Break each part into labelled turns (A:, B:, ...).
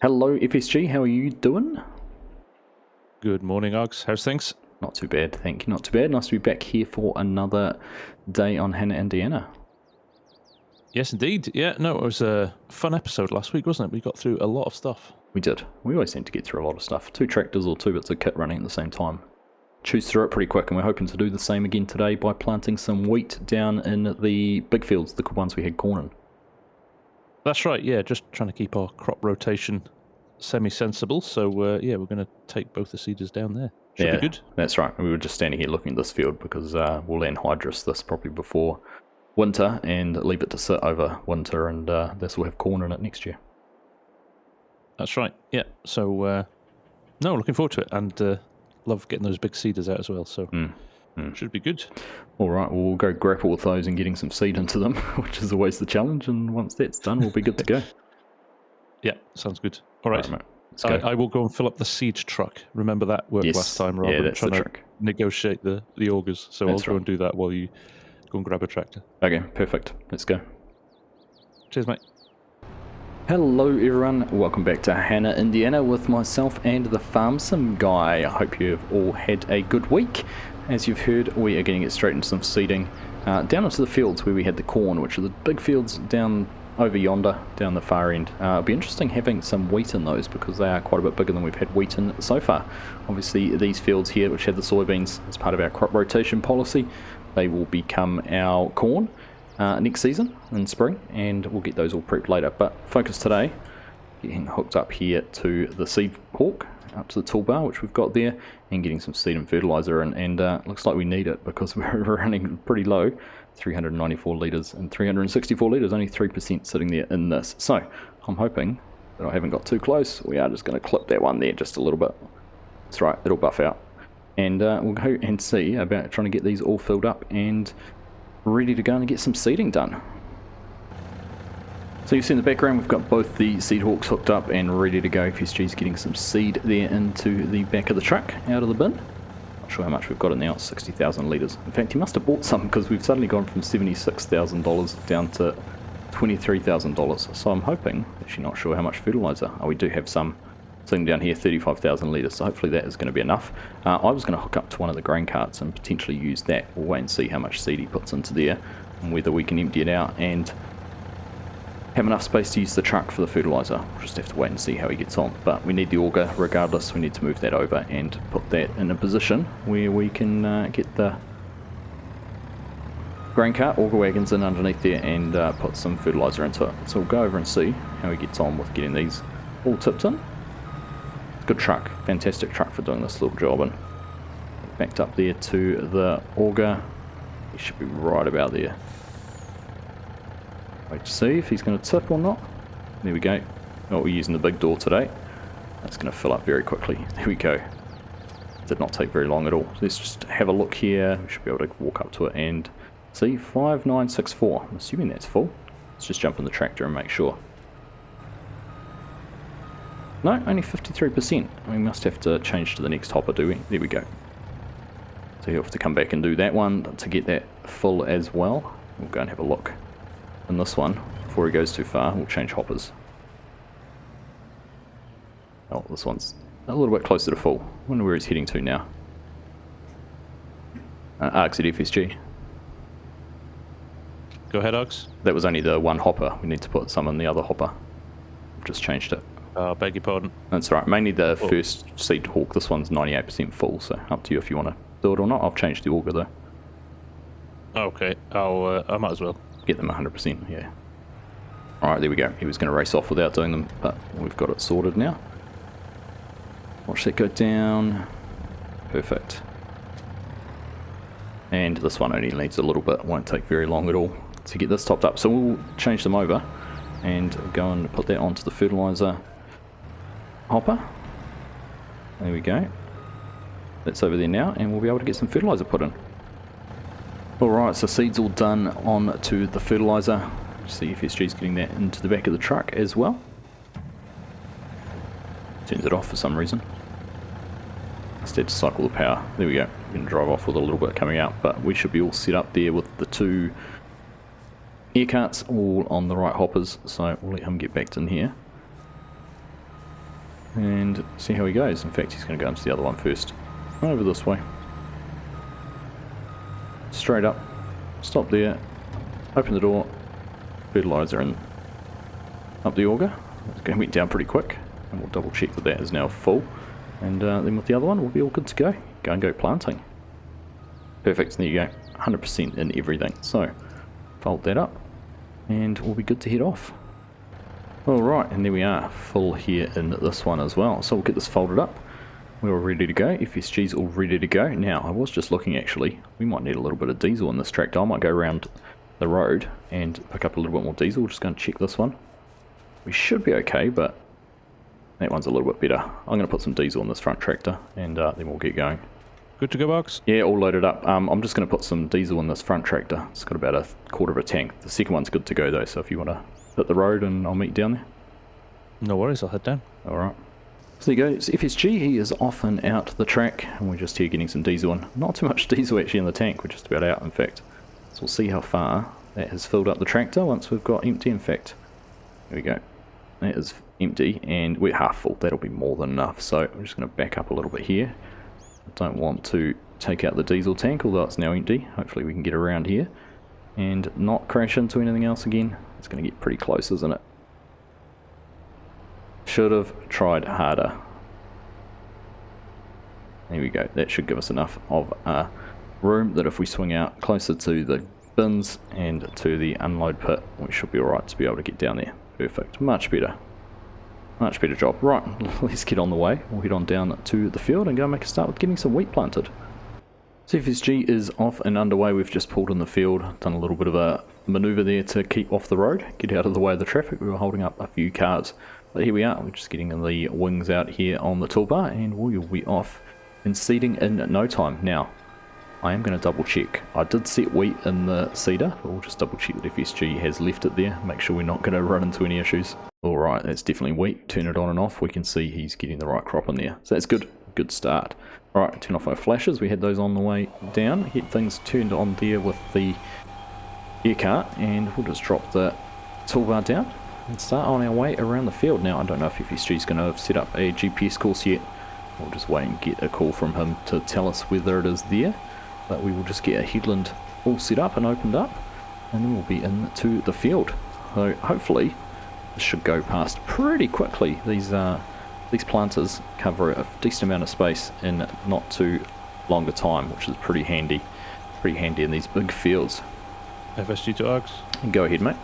A: Hello FSG, how are you doing?
B: Good morning, Args. How's things?
A: Not too bad, thank you, not too bad. Nice to be back here for another day on Hanna, Indiana.
B: Yes, indeed. Yeah, no, it was a fun episode last week, wasn't it? We got through a lot of stuff.
A: We did. We always seem to get through a lot of stuff. 2 tractors or 2 bits of kit running at the same time. Choose through it pretty quick, and we're hoping to do the same again today by planting some wheat down in the big fields, the ones we had corn in.
B: That's right, yeah, just trying to keep our crop rotation semi-sensible, so yeah, we're going to take both the seeders down there. Should be good.
A: That's right. We were just standing here looking at this field because we'll anhydrous this probably before winter and leave it to sit over winter, and this will have corn in it next year.
B: That's right, yeah. So, no, looking forward to it, and love getting those big seeders out as well, so should be good.
A: All right, well, we'll go grapple with those and getting some seed into them, which is always the challenge, and once that's done, we'll be good to go.
B: Yeah, sounds good. All right.
A: Mate.
B: I will go and fill up the seed truck. Remember that worked last time, rather than trying to negotiate the augers. So I'll go and do that while you go and grab a tractor.
A: Okay, perfect. Let's go.
B: Cheers, mate.
A: Hello, everyone. Welcome back to Hanna, Indiana, with myself and the Farm Sim guy. I hope you've all had a good week. As you've heard, we are getting it straight into some seeding down into the fields where we had the corn, which are the big fields down over yonder, down the far end. It'll be interesting having some wheat in those because they are quite a bit bigger than we've had wheat in so far. Obviously these fields here, which have the soybeans as part of our crop rotation policy, they will become our corn next season in spring, and we'll get those all prepped later. But focus today, getting hooked up here to the seed hawk, up to the toolbar which we've got there, and getting some seed and fertilizer, and looks like we need it because we're running pretty low. 394 litres and 364 litres, only 3% sitting there in this. So I'm hoping that I haven't got too close. We are just going to clip that one there just a little bit. That's right, it'll buff out. And we'll go and see about trying to get these all filled up and ready to go and get some seeding done. So you see in the background we've got both the seed hawks hooked up and ready to go. FSG's getting some seed there into the back of the truck out of the bin. Not sure how much we've got in now, 60,000 litres. In fact, he must have bought some because we've suddenly gone from $76,000 down to $23,000. So I'm hoping, actually not sure how much fertiliser. We do have some sitting down here, 35,000 litres, so hopefully that is going to be enough. I was going to hook up to one of the grain carts and potentially use that. We'll wait and see how much seed he puts into there and whether we can empty it out and have enough space to use the truck for the fertiliser. We'll just have to wait and see how he gets on. But we need the auger regardless. We need to move that over and put that in a position where we can get the grain cart, auger wagons in underneath there and put some fertiliser into it. So we'll go over and see how he gets on with getting these all tipped in. Good truck, fantastic truck for doing this little job. And backed up there to the auger. He should be right about there. Wait to see if he's going to tip or not. There we go. Oh, we're using the big door today. That's going to fill up very quickly. There we go. Did not take very long at all. Let's just have a look here. We should be able to walk up to it and see. 5964. I'm assuming that's full. Let's just jump in the tractor and make sure. No, only 53%. We must have to change to the next hopper, do we? There we go. So you'll have to come back and do that one to get that full as well. We'll go and have a look. And this one, before he goes too far, we'll change hoppers. Oh, this one's a little bit closer to full. I wonder where he's heading to now. Argsy FSG.
B: Go ahead, Args.
A: That was only the one hopper. We need to put some in the other hopper. We've just changed it.
B: Beg your pardon.
A: That's right. Mainly the first seed hawk. This one's 98% full, so up to you if you want to do it or not. I've changed the auger though.
B: Okay, I might as well.
A: Get them 100%, yeah. Alright, there we go. He was going to race off without doing them, but we've got it sorted now. Watch that go down. Perfect. And this one only needs a little bit. Won't take very long at all to get this topped up. So we'll change them over and go and put that onto the fertiliser hopper. There we go. That's over there now, and we'll be able to get some fertiliser put in. Alright, so seed's all done on to the fertiliser. See if FSG's getting that into the back of the truck as well. Turns it off for some reason. Instead to cycle the power. There we go. We're going to drive off with a little bit coming out, but we should be all set up there with the 2 air carts all on the right hoppers, so we'll let him get back in here. and see how he goes. In fact, he's going to go into the other one first. Over this way. Straight up. Stop there. Open the door. Fertilizer and up the auger. It's going to went down pretty quick. And we'll double check that that is now full. And then with the other one, we'll be all good to go. Go planting. Perfect. There you go. 100% in everything. So, fold that up. And we'll be good to head off. Alright, and there we are. Full here in this one as well. So we'll get this folded up. We're all ready to go. FSG's all ready to go. Now, I was just looking actually. We might need a little bit of diesel in this tractor. I might go around the road and pick up a little bit more diesel. We're just going to check this one. We should be okay, but that one's a little bit better. I'm going to put some diesel in this front tractor, and then we'll get going.
B: Good to go, Args?
A: Yeah, all loaded up. I'm just going to put some diesel in this front tractor. It's got about a quarter of a tank. The second one's good to go though, so if you want to hit the road, and I'll meet you down there.
B: No worries, I'll head down.
A: Alright. So there you go, it's FSG. He is off and out the track, and we're just here getting some diesel in. Not too much diesel actually in the tank, we're just about out in fact. So we'll see how far that has filled up the tractor once we've got empty in fact. There we go. That is empty, and we're half full. That'll be more than enough, so I'm just going to back up a little bit here. I don't want to take out the diesel tank, although it's now empty. Hopefully we can get around here and not crash into anything else again. It's going to get pretty close, isn't it? Should have tried harder. There we go. That should give us enough of room that if we swing out closer to the bins and to the unload pit, we should be alright to be able to get down there. Perfect. Much better. Much better job. Right, let's get on the way. We'll head on down to the field and go make a start with getting some wheat planted. CFSG is off and underway. We've just pulled in the field, done a little bit of a manoeuvre there to keep off the road, get out of the way of the traffic. We were holding up a few cars, but here we are. We're just getting the wings out here on the toolbar, and we'll be off and seeding in no time. Now, I am going to double check. I did set wheat in the seeder, but we'll just double check that FSG has left it there, make sure we're not going to run into any issues. Alright, that's definitely wheat. Turn it on and off. We can see he's getting the right crop in there. So that's good. Good start. Alright, turn off our flashes. We had those on the way down. Get things turned on there with the air cart, and we'll just drop the toolbar down and start on our way around the field. Now, I don't know if FSG is going to have set up a GPS course yet. We'll just wait and get a call from him to tell us whether it is there. But we will just get a headland all set up and opened up, and then we'll be into the field. So hopefully this should go past pretty quickly. These planters cover a decent amount of space in not too long a time, which is pretty handy in these big fields.
B: FSG to Args.
A: Go ahead, mate.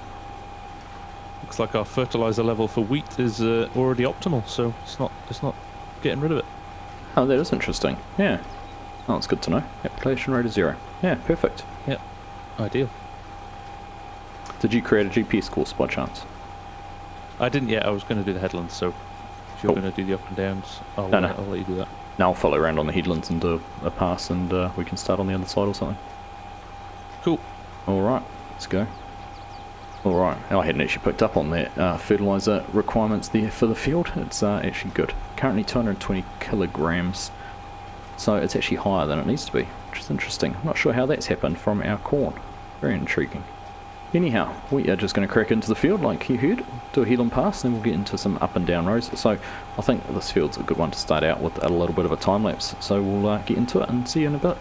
B: Looks like our fertilizer level for wheat is already optimal, so it's not getting rid of it.
A: Oh, that is interesting. Yeah. Oh, that's good to know. Application rate is 0. Yeah, perfect.
B: Yep, ideal.
A: Did you create a GPS course by chance?
B: I didn't yet. I was going to do the headlands, so if you're going to do the up and downs, I'll let you do that.
A: Now I'll follow around on the headlands and do a pass, and we can start on the other side or something.
B: Cool.
A: Alright, let's go. Alright, I hadn't actually picked up on that fertilizer requirements there for the field. It's actually good. Currently 220 kilograms. So it's actually higher than it needs to be, which is interesting. I'm not sure how that's happened from our corn. Very intriguing. Anyhow, we are just going to crack into the field like you heard, do a headland pass, then we'll get into some up and down rows. So I think this field's a good one to start out with a little bit of a time lapse. So we'll get into it and see you in a bit.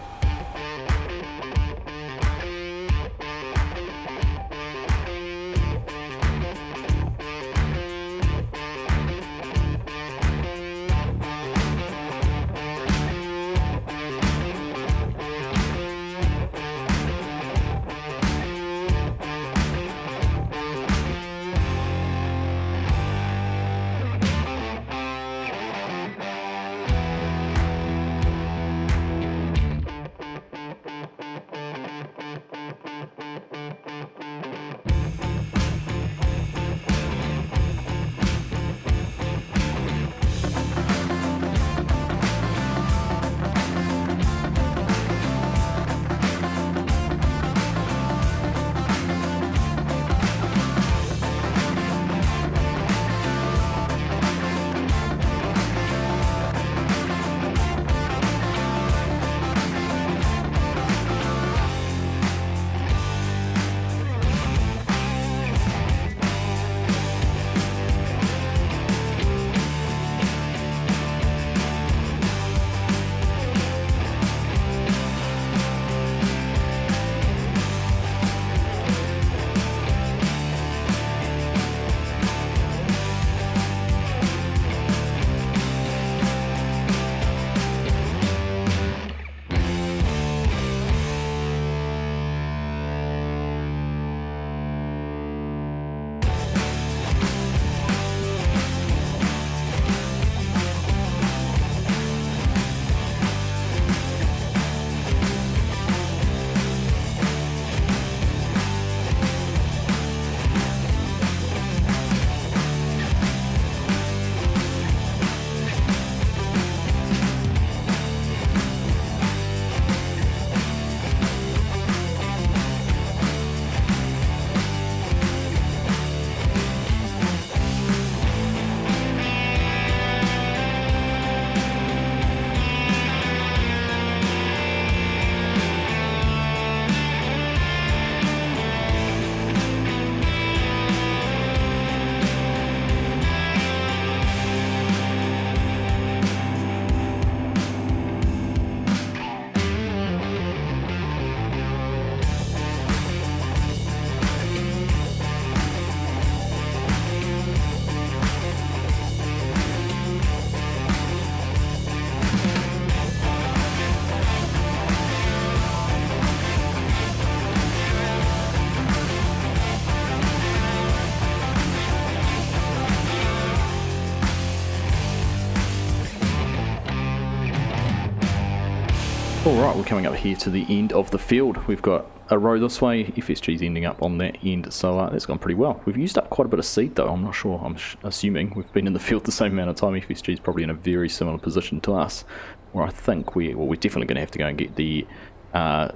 A: Alright, we're coming up here to the end of the field. We've got a row this way, FSG's ending up on that end, so that's gone pretty well. We've used up quite a bit of seed though, I'm not sure, I'm assuming we've been in the field the same amount of time. FSG's probably in a very similar position to us, where I think we're definitely going to have to go and get the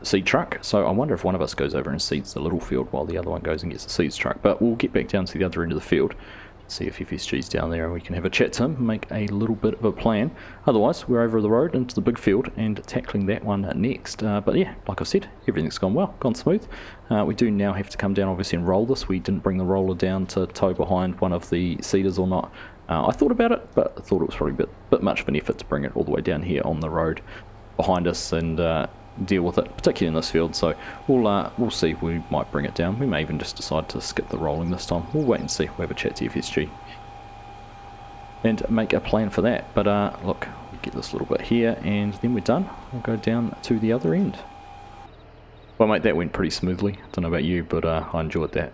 A: seed truck, so I wonder if one of us goes over and seeds the little field while the other one goes and gets the seeds truck. But we'll get back down to the other end of the field, see if FSG's down there and we can have a chat to him and make a little bit of a plan. Otherwise, we're over the road into the big field and tackling that one next. But yeah, like I said, everything's gone well, gone smooth. We do now have to come down obviously and roll this. We didn't bring the roller down to tow behind one of the seeders or not. I thought about it, but I thought it was probably a bit much of an effort to bring it all the way down here on the road behind us and deal with it, particularly in this field. So we'll see. We might bring it down. We may even just decide to skip the rolling this time. We'll wait and see. We'll have a chat to FSG and make a plan for that. But look, we'll get this little bit here and then we're done. We'll go down to the other end. Well mate, that went pretty smoothly. Don't know about you, but I enjoyed that.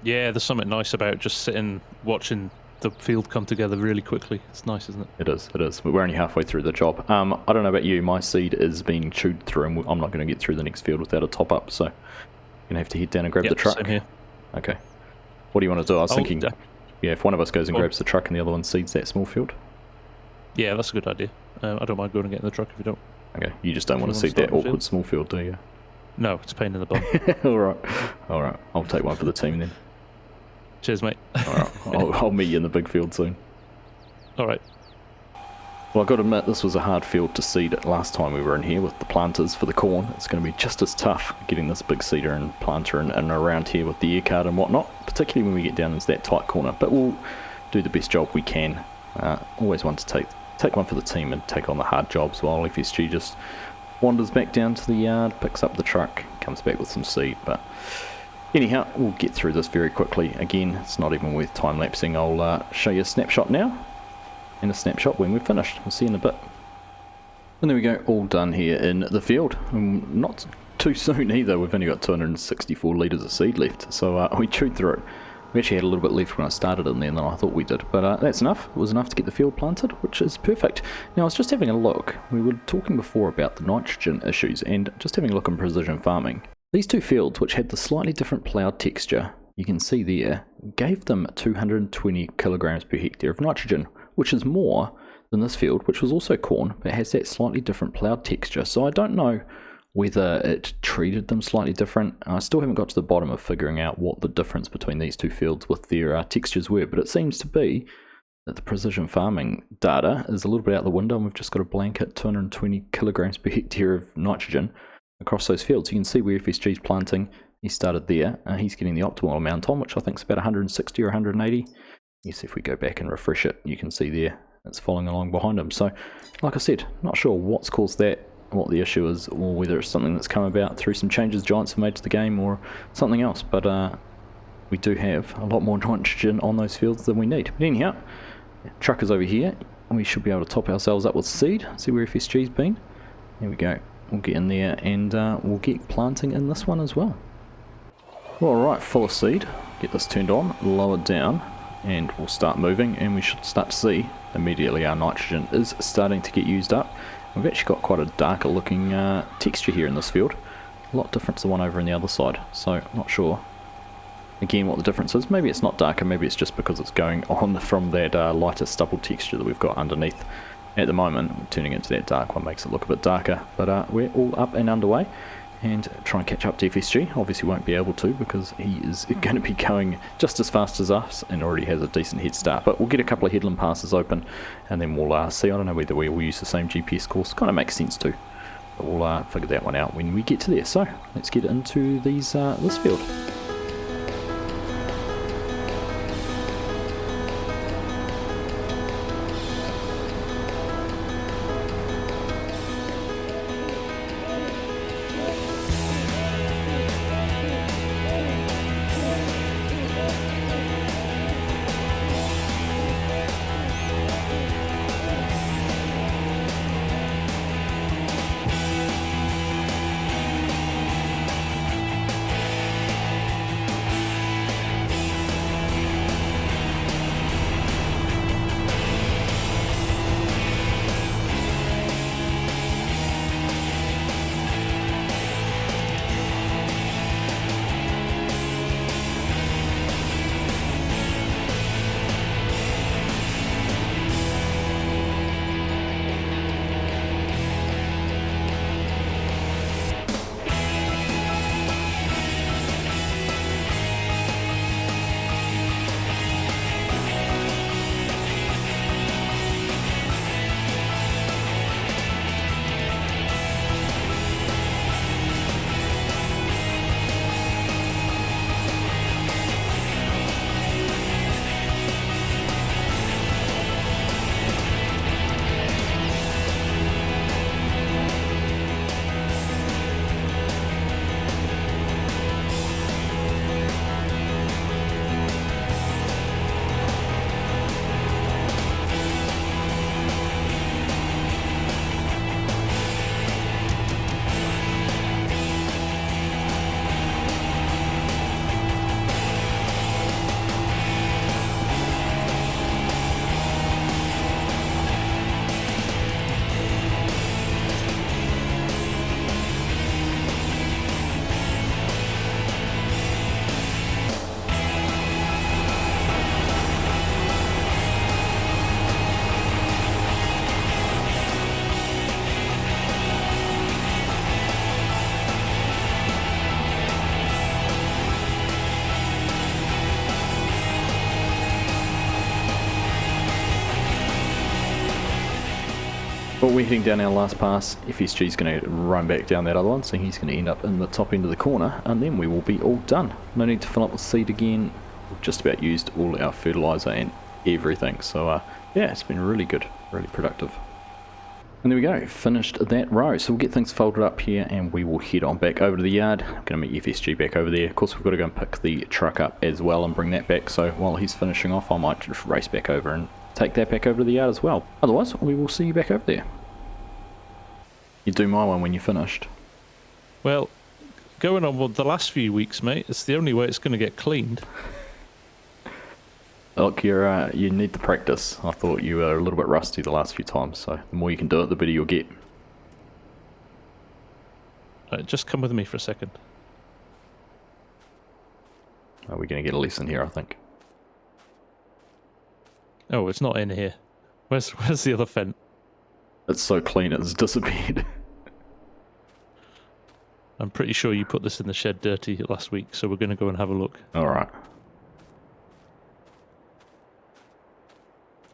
B: Yeah, there's something nice about just sitting watching the field come together really quickly. It's nice, isn't it?
A: It is. But we're only halfway through the job. I don't know about you, my seed is being chewed through and I'm not going to get through the next field without a top up, so I'm going to have to head down and grab the truck. Same here. Okay. What do you want to do? I was thinking, yeah, if one of us goes and grabs the truck and the other one seeds that small field.
B: Yeah, that's a good idea. I don't mind going and getting the truck if you don't.
A: Okay, you just don't want to seed that awkward small field, do you?
B: No, it's a pain in the bum.
A: Alright. I'll take one for the team then.
B: Cheers, mate.
A: Alright, I'll meet you in the big field soon.
B: Alright.
A: Well, I've got to admit, this was a hard field to seed last time we were in here with the planters for the corn. It's going to be just as tough getting this big seeder and planter and around here with the air card and whatnot, particularly when we get down into that tight corner. But we'll do the best job we can. Always want to take one for the team and take on the hard jobs while FSG just wanders back down to the yard, picks up the truck, comes back with some seed. But anyhow, we'll get through this very quickly. Again, it's not even worth time-lapsing. I'll show you a snapshot now and a snapshot when we're finished. We'll see you in a bit. And there we go, all done here in the field. Not too soon either. We've only got 264 litres of seed left, so we chewed through it. We actually had a little bit left when I started in there than I thought we did, but that's enough. It was enough to get the field planted, which is perfect. Now I was just having a look. We were talking before about the nitrogen issues and just having a look in precision farming. These two fields, which had the slightly different ploughed texture, you can see there, gave them 220 kilograms per hectare of nitrogen, which is more than this field, which was also corn, but has that slightly different ploughed texture. So I don't know whether it treated them slightly different. I still haven't got to the bottom of figuring out what the difference between these two fields with their textures were, but it seems to be that the precision farming data is a little bit out the window and we've just got a blanket 220 kilograms per hectare of nitrogen across those fields. You can see where FSG's planting. He started there. He's getting the optimal amount on, which I think is about 160 or 180. Yes, if we go back and refresh it, you can see there it's following along behind him. So, like I said, not sure what's caused that, what the issue is, or whether it's something that's come about through some changes Giants have made to the game or something else. But we do have a lot more nitrogen on those fields than we need. But anyhow, truck is over here. We should be able to top ourselves up with seed. See where FSG's been. There we go. We'll get in there and we'll get planting in this one as well. Alright, full of seed. Get this turned on, lower it down, and we'll start moving, and we should start to see immediately our nitrogen is starting to get used up. We've actually got quite a darker looking texture here in this field. A lot different to the one over on the other side, so not sure again what the difference is. Maybe it's not darker, maybe it's just because it's going on from that lighter stubble texture that we've got underneath. At the moment, turning into that dark one makes it look a bit darker, but we're all up and underway and try and catch up to FSG. Obviously won't be able to because he is going to be going just as fast as us and already has a decent head start, but we'll get a couple of headland passes open and then we'll see. I don't know whether we will use the same GPS course, kind of makes sense too, but we'll figure that one out when we get to there. So let's get into these this field. But we're heading down our last pass. FSG's going to run back down that other one, so he's going to end up in the top end of the corner, and then we will be all done. No need to fill up the seed again. We've just about used all our fertiliser and everything, so yeah, it's been really good, really productive. And there we go, finished that row. So we'll get things folded up here and we will head on back over to the yard. I'm going to meet FSG back over there. Of course, we've got to go and pick the truck up as well and bring that back. So while he's finishing off, I might just race back over and take that back over to the yard as well. Otherwise, we will see you back over there. You do my one when you're finished.
B: Well, going on with the last few weeks, mate, it's the only way it's going to get cleaned.
A: Look, you need the practice. I thought you were a little bit rusty the last few times, so the more you can do it, the better you'll get.
B: Right, just come with me for a second.
A: We're going to get a lesson here, I think.
B: Oh, it's not in here. Where's the other fence?
A: It's so clean it's disappeared.
B: I'm pretty sure you put this in the shed dirty last week, so we're going to go and have a look.
A: Alright.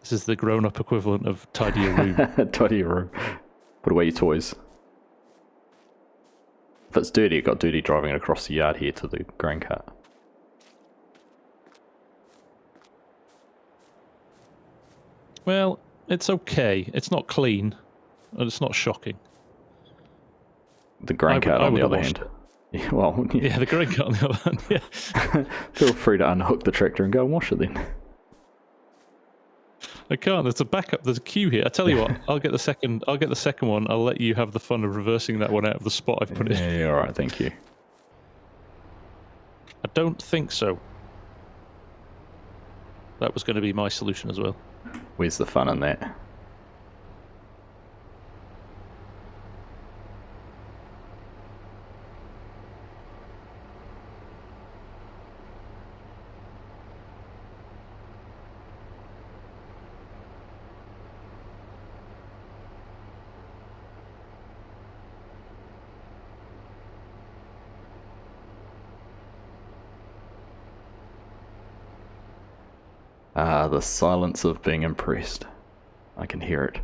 B: This is the grown-up equivalent of tidy your room.
A: Tidy your room. Put away your toys. If it's dirty, it got dirty driving it across the yard here to the grain cart.
B: Well, it's okay. It's not clean, and it's not shocking.
A: The grain cart, on the other hand. Yeah, well,
B: yeah, the grain cart on the other hand. Yeah.
A: Feel free to unhook the tractor and go and wash it then.
B: I can't. There's a backup. There's a queue here. I tell you what. I'll get the second one. I'll let you have the fun of reversing that one out of the spot I've put it in.
A: Yeah, all right. Thank you.
B: I don't think so. That was going to be my solution as well.
A: Where's the fun in that? Ah, the silence of being impressed. I can hear it.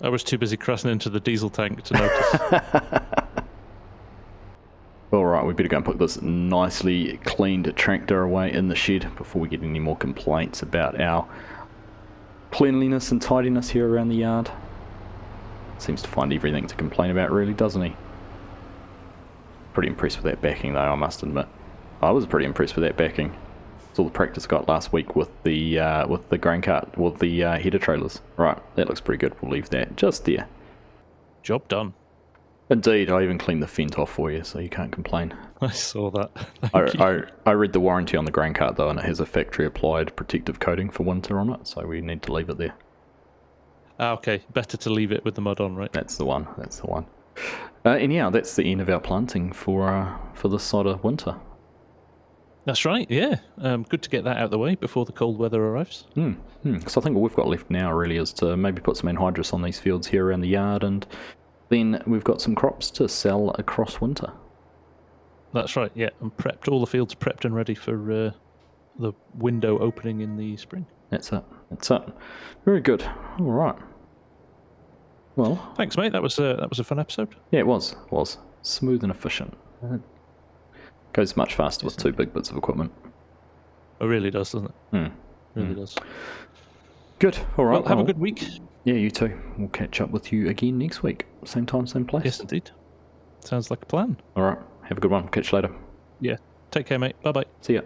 B: I was too busy crashing into the diesel tank to notice.
A: Alright, we better go and put this nicely cleaned tractor away in the shed before we get any more complaints about our cleanliness and tidiness here around the yard. Seems to find everything to complain about, really, doesn't he? Pretty impressed with that backing, though, I must admit. I was pretty impressed with that backing. All the practice got last week with the grain cart, with the header trailers. Right, that looks pretty good. We'll leave that just there.
B: Job done.
A: Indeed, I even cleaned the fent off for you, so you can't complain.
B: I saw that.
A: I read the warranty on the grain cart though, and it has a factory applied protective coating for winter on it, so we need to leave it there.
B: Ah, okay. Better to leave it with the mud on, right?
A: That's the one. That's the one. And yeah, that's the end of our planting for this side of winter.
B: That's right, yeah. Good to get that out of the way before the cold weather arrives.
A: So I think all we've got left now really is to maybe put some anhydrous on these fields here around the yard, and then we've got some crops to sell across winter.
B: That's right, yeah. And prepped, all the fields prepped and ready for the window opening in the spring.
A: That's it. Very good. All right. Well,
B: thanks, mate. That was a fun episode.
A: Yeah, it was. Smooth and efficient. Goes much faster with two big bits of equipment.
B: It really does, doesn't it? Really does.
A: Good. All right.
B: Well, have a good week.
A: Yeah, you too. We'll catch up with you again next week. Same time, same place.
B: Yes, indeed. Sounds like a plan.
A: All right. Have a good one. Catch you later.
B: Yeah. Take care, mate. Bye-bye.
A: See ya.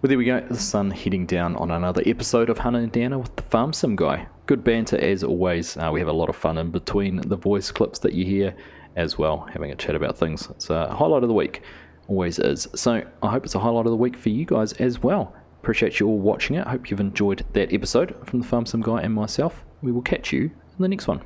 A: Well, there we go, the sun heading down on another episode of Hanna and Indiana with the Farm Sim Guy. Good banter as always. We have a lot of fun in between the voice clips that you hear as well, having a chat about things. It's a highlight of the week, always is. So I hope it's a highlight of the week for you guys as well. Appreciate you all watching it. Hope you've enjoyed that episode from the Farm Sim Guy and myself. We will catch you in the next one.